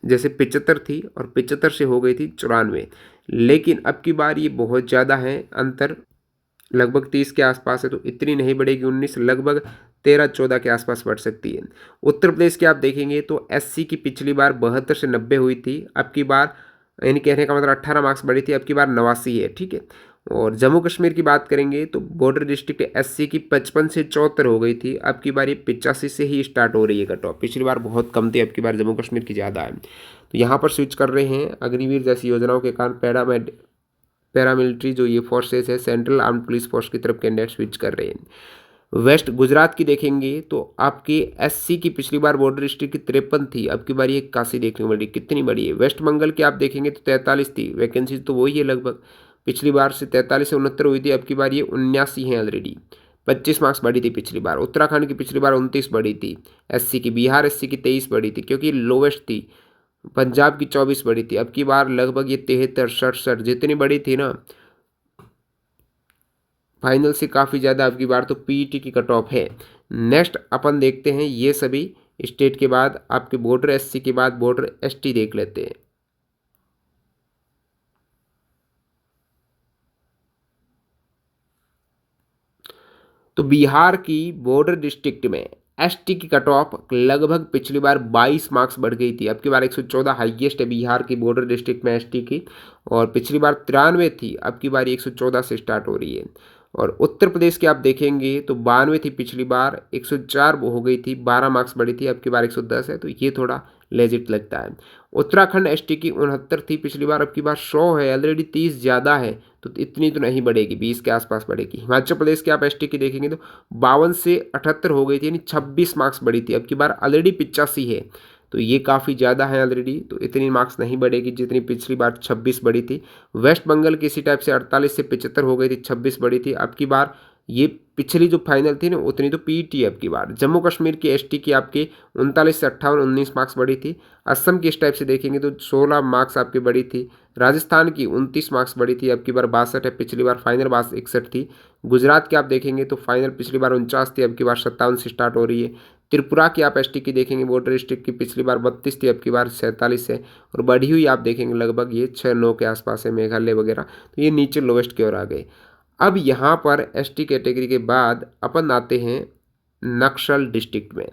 जैसे 75 थी और 75 से हो गई थी 94। लेकिन अब की बार ये बहुत ज़्यादा है, अंतर लगभग 30 के आसपास है, तो इतनी नहीं बढ़ेगी 19, लगभग 13-14 के आसपास बढ़ सकती है। उत्तर प्रदेश की आप देखेंगे तो एससी की पिछली बार 72 से 90 हुई थी, अब की बार यानी कहने का मतलब 18 मार्क्स बढ़ी थी, अब की बार 89 है, ठीक है। और जम्मू कश्मीर की बात करेंगे तो बॉर्डर डिस्ट्रिक्ट एससी की 55 से 74 हो गई थी, अब की बार ये 85 से ही स्टार्ट हो रही है कट ऑफ। पिछली बार बहुत कम थी, अब की बार जम्मू कश्मीर की ज़्यादा है, तो यहाँ पर स्विच कर रहे हैं अग्निवीर जैसी योजनाओं के कारण पैरामिलिट्री जो ये फोर्सेस है, सेंट्रल आर्म्ड पुलिस फोर्स की तरफ कैंडिडेट स्विच कर रहे हैं। वेस्ट गुजरात की देखेंगे तो आपके एससी की पिछली बार बॉर्डर डिस्ट्रिक्ट की 53 थी, अब की बार ये 81 देखने को मिली, कितनी बड़ी है। वेस्ट बंगाल की आप देखेंगे तो 43 थी, वैकेंसी तो वही है लगभग, पिछली बार से 43 से 69 हुई थी, अब की बार ये 79 है ऑलरेडी, 25 मार्क्स बढ़ी थी पिछली बार। उत्तराखंड की पिछली बार 29 बढ़ी थी एससी की, बिहार एससी की 23 बढ़ी थी क्योंकि लोवेस्ट थी। पंजाब की 24 बढ़ी थी, अब की बार लगभग ये 73 67 जितनी बड़ी थी ना, फाइनल से काफ़ी ज़्यादा अब की बार तो पीईटी की कट ऑफ है। नेक्स्ट अपन देखते हैं ये सभी स्टेट के बाद आपके बॉर्डर एससी के बाद बॉर्डर एसटी देख लेते हैं। तो बिहार की बॉर्डर डिस्ट्रिक्ट में एसटी की कट ऑफ लगभग पिछली बार 22 मार्क्स बढ़ गई थी, अब की बार 114 हाईएस्ट है बिहार की बॉर्डर डिस्ट्रिक्ट में एसटी की, और पिछली बार 93 थी, अब की बार 114 से स्टार्ट हो रही है। और उत्तर प्रदेश की आप देखेंगे तो 92 थी पिछली बार, 104 हो गई थी, 12 मार्क्स बढ़ी थी, अब की बार 110 है, तो ये थोड़ा लेजिट लगता है। उत्तराखंड एसटी की 69 थी पिछली बार, अब की बार 100 है, ऑलरेडी 30 ज़्यादा है, तो इतनी तो नहीं बढ़ेगी, 20 के आसपास बढ़ेगी। हिमाचल प्रदेश के आप एसटी की देखेंगे तो 52 से 78 हो गई थी, यानी 26 मार्क्स बढ़ी थी, अब की बार ऑलरेडी 85 है, तो ये काफ़ी ज़्यादा है ऑलरेडी, तो इतनी मार्क्स नहीं बढ़ेगी जितनी पिछली बार 26 बढ़ी थी। वेस्ट बंगाल की इसी टाइप से 48 से 75 हो गई थी, 26 बढ़ी थी, अब की बार ये पिछली जो फाइनल थी ना उतनी तो पीईटी है अब की बार। जम्मू कश्मीर की एसटी की आपकी 39 से 58 19 मार्क्स बढ़ी थी। असम की इस टाइप से देखेंगे तो 16 मार्क्स आपकी बढ़ी थी। राजस्थान की 29 मार्क्स बढ़ी थी, अब की बार 62 है, पिछली बार फाइनल 61 थी। गुजरात की आप देखेंगे तो फाइनल पिछली बार 49 थी, अब की बार 57 से स्टार्ट हो रही है। त्रिपुरा की आप एसटी की देखेंगे बॉर्डर डिस्ट्रिक्ट की पिछली बार 32 थी, अब की बार 47 है, और बढ़ी हुई आप देखेंगे लगभग ये 6-9 के आसपास है, मेघालय वगैरह, तो ये नीचे लोवेस्ट की ओर आ गए। अब यहाँ पर एसटी कैटेगरी के बाद अपन आते हैं नक्सल डिस्ट्रिक्ट में।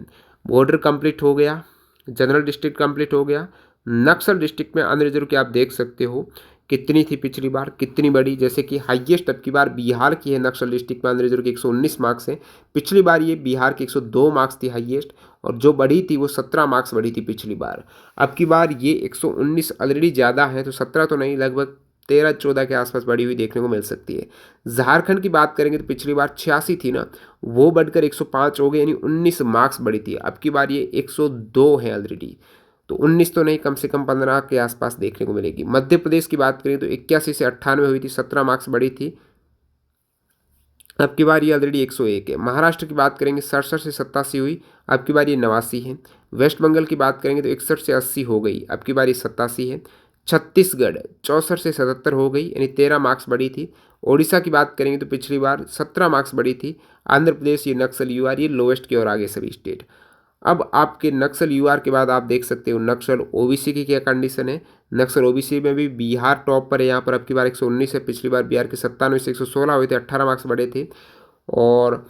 बॉर्डर कंप्लीट हो गया, जनरल डिस्ट्रिक्ट कंप्लीट हो गया। नक्सल डिस्ट्रिक्ट में अनरिजर्व की आप देख सकते हो कितनी थी पिछली बार, कितनी बड़ी, जैसे कि हाईएस्ट अब की बार बिहार की है नक्सल डिस्ट्रिक्ट में अनरिजर्व की 119 मार्क्स है। पिछली बार ये बिहार की 102 मार्क्स थी हाईएस्ट, और जो बढ़ी थी वो 17 मार्क्स बढ़ी थी पिछली बार। अब की बार ये 119 ऑलरेडी ज़्यादा है, तो 17 तो नहीं, लगभग 13-14 के आसपास बढ़ी हुई देखने को मिल सकती है। झारखंड की बात करेंगे तो पिछली बार 86 थी ना, वो बढ़कर 105 हो गई, यानी 19 मार्क्स बढ़ी थी। अब की बार ये 102 है ऑलरेडी, तो 19 तो नहीं, कम से कम 15 के आसपास देखने को मिलेगी। मध्य प्रदेश की बात करें तो 81 से 98 हुई थी, 17 मार्क्स बढ़ी थी, अब की बार ये ऑलरेडी 101 है। महाराष्ट्र की बात करेंगे 67 से 87 हुई, अब की बार ये 89 है। वेस्ट बंगाल की बात करेंगे तो 61 से 80 हो गई, अब की बार ये 87 है। छत्तीसगढ़ 64 से 77 हो गई, यानी 13 मार्क्स बढ़ी थी। ओडिशा की बात करेंगे तो पिछली बार 17 मार्क्स बढ़ी थी। आंध्र प्रदेश ये नक्सल यूआर ये लोवेस्ट की ओर आगे सभी स्टेट। अब आपके नक्सल यूआर के बाद आप देख सकते हो नक्सल ओबीसी की क्या कंडीशन है। नक्सल ओबीसी में भी बिहार टॉप पर है, यहाँ पर अब की बार 119 है, पिछली बार बिहार के 97 से 116 हुए थे, 18 मार्क्स बढ़े थे। और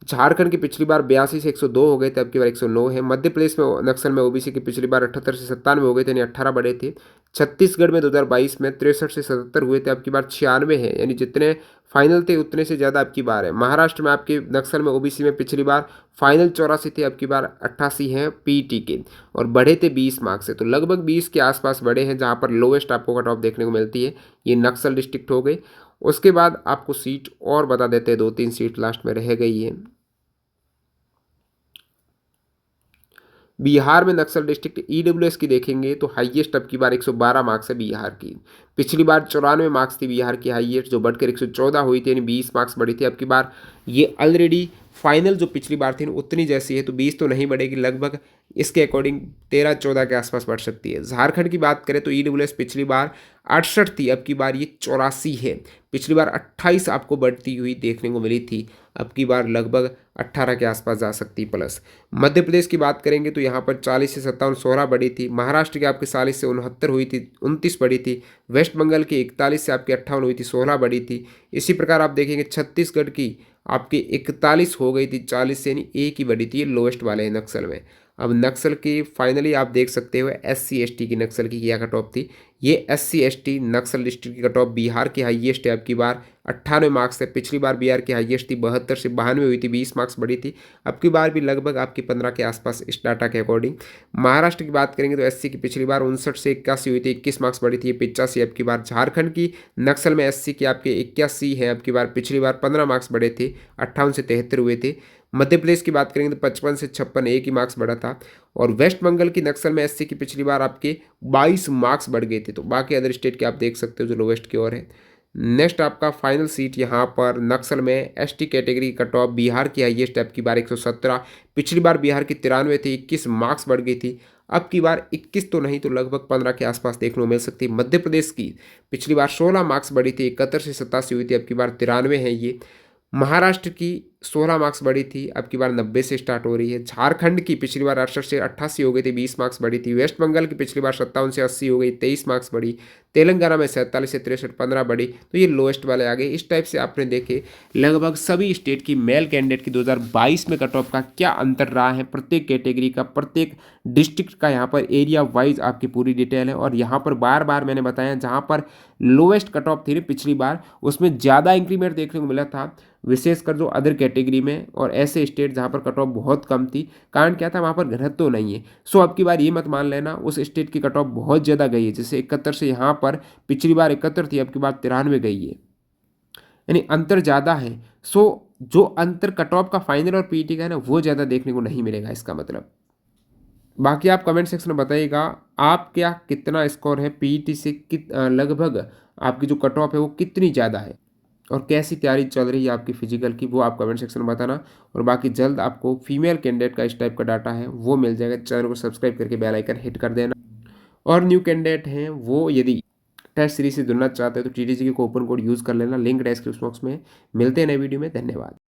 झारखंड की पिछली बार 82 से 102 हो गए थे, अब की बार 109 है। मध्य प्रदेश में नक्सल में ओबीसी की पिछली बार 78 से 97 हो गए थे, यानी 18 बढ़े थे। छत्तीसगढ़ में 2022 में 63 से 77 हुए थे, अब की बार 96 है, यानी जितने फाइनल थे उतने से ज़्यादा अब की बार है। महाराष्ट्र में आपके नक्सल में ओबीसी में पिछली बार फाइनल 84 थे, अब की बार 88 हैं पीटी के, और बढ़े थे 20 मार्क्स से, तो लगभग 20 के आसपास बढ़े हैं, जहाँ पर लोवेस्ट आपको कट ऑफ देखने को मिलती है। ये नक्सल डिस्ट्रिक्ट हो गए। उसके बाद आपको सीट और बता देते हैं, 2-3 सीट लास्ट में रह गई है। बिहार में नक्सल डिस्ट्रिक्ट ईडब्ल्यूएस की देखेंगे तो हाईएस्ट अब की बार 112 मार्क्स है बिहार की। पिछली बार 94 मार्क्स थी बिहार की हाईएस्ट, जो बढ़कर 114 हुई थी, यानी 20 मार्क्स बढ़ी थी। अब की बार ये ऑलरेडी फाइनल जो पिछली बार थी उतनी जैसी है, तो 20 तो नहीं बढ़ेगी, लगभग इसके अकॉर्डिंग 13-14 के आसपास बढ़ सकती है। झारखंड की बात करें तो ईडब्ल्यूएस पिछली बार 68 थी, अब की बार ये 84 है। पिछली बार 28 आपको बढ़ती हुई देखने को मिली थी, अब की बार लगभग 18 के आसपास जा सकती प्लस। मध्य प्रदेश की बात करेंगे तो यहाँ पर 40 से 57 16 बढ़ी थी। महाराष्ट्र की आपकी 40 से 69 हुई थी, 29 बढ़ी थी। वेस्ट बंगाल की 41 से आपकी 58 हुई थी, 16 बढ़ी थी। इसी प्रकार आप देखेंगे छत्तीसगढ़ की आपकी 41 हो गई थी, 40 से यानी एक ही बढ़ी थी, ये लोएस्ट वाले हैं नक्सल में। अब नक्सल की फाइनली आप देख सकते हो SC ST की नक्सल की क्या कट ऑफ थी। ये SC ST नक्सल डिस्ट्रिक्ट की कट ऑफ बिहार की हाईएस्ट है, अब की बार 98 मार्क्स है। पिछली बार बिहार की हाईएस्ट थी 72 से 92 हुई थी, 20 मार्क्स बढ़ी थी। अब की बार भी लगभग आपकी 15 के आसपास इस डाटा के अकॉर्डिंग। महाराष्ट्र की बात करेंगे तो SC की पिछली बार 59 से 81 हुई थी, 21 मार्क्स बढ़ी थी, 85 अब की बार। झारखंड की नक्सल में SC की आपके 81 है, अब की बार। पिछली बार 15 मार्क्स बढ़े थे, 58 से 73 हुए थे। मध्य प्रदेश की बात करेंगे तो 55 से 56 एक ही मार्क्स बढ़ा था। और वेस्ट बंगाल की नक्सल में SC की पिछली बार आपके 22 मार्क्स बढ़ गए थे। तो बाकी अदर स्टेट के आप देख सकते हो जो लोवेस्ट की ओर है। नेक्स्ट आपका फाइनल सीट यहाँ पर नक्सल में ST category cut off Bihar की हाईएस्ट अब की बार 117। पिछली बार बिहार की 93 थी, 21 मार्क्स बढ़ गई थी। अब की बार 21 तो नहीं तो लगभग 15 के आसपास देखने को मिल सकती है। मध्य प्रदेश की पिछली बार 16 मार्क्स बढ़ी थी, 71 से 87 हुई थी, अब की बार 93 है ये। महाराष्ट्र की 16 मार्क्स बढ़ी थी, अब की बार 90 से स्टार्ट हो रही है। झारखंड की पिछली बार 68 से 88 हो गई थी, 20 मार्क्स बढ़ी थी। वेस्ट बंगाल की पिछली बार 57 से 80 हो गई, 23 मार्क्स बढ़ी। तेलंगाना में 47 से 63 15 बढ़ी, तो ये लोएस्ट वाले आ गए। इस टाइप से आपने देखे लगभग सभी स्टेट की मेल कैंडिडेट की 2022 में कट ऑफ का क्या अंतर रहा है, प्रत्येक कैटेगरी का, प्रत्येक डिस्ट्रिक्ट का यहाँ पर एरिया वाइज आपकी पूरी डिटेल है। और यहाँ पर बार बार मैंने बताया जहाँ पर लोएस्ट कट ऑफ थी पिछली बार उसमें ज़्यादा इंक्रीमेंट देखने को मिला था, विशेषकर जो अदर कैटेगरी में, और ऐसे स्टेट जहाँ पर कट ऑफ बहुत कम थी। कारण क्या था, वहाँ पर घनत्व तो नहीं है। सो अब की बार ये मत मान लेना उस स्टेट की कट ऑफ बहुत ज़्यादा गई है, जैसे 71 से यहाँ पर पिछली बार 71 थी, अब की बार 93 गई है, यानी अंतर ज़्यादा है। सो जो अंतर कट ऑफ का फाइनल और पीईटी का है ना, वो ज़्यादा देखने को नहीं मिलेगा इसका मतलब। बाकी आप कमेंट सेक्शन में बताइएगा आप क्या कितना स्कोर है पीईटी से, लगभग आपकी जो कट ऑफ है वो कितनी ज़्यादा है, और कैसी तैयारी चल रही है आपकी फिजिकल की, वो आप कमेंट सेक्शन में बताना। और बाकी जल्द आपको फीमेल कैंडिडेट का इस टाइप का डाटा है वो मिल जाएगा। चैनल को सब्सक्राइब करके बेल आइकन हिट कर देना। और न्यू कैंडिडेट हैं वो यदि टेस्ट सीरीज से जुड़ना चाहते हैं तो TTG के कूपन कोड यूज़ कर लेना, लिंक डिस्क्रिप्शन बॉक्स में। मिलते हैं नए वीडियो में, धन्यवाद।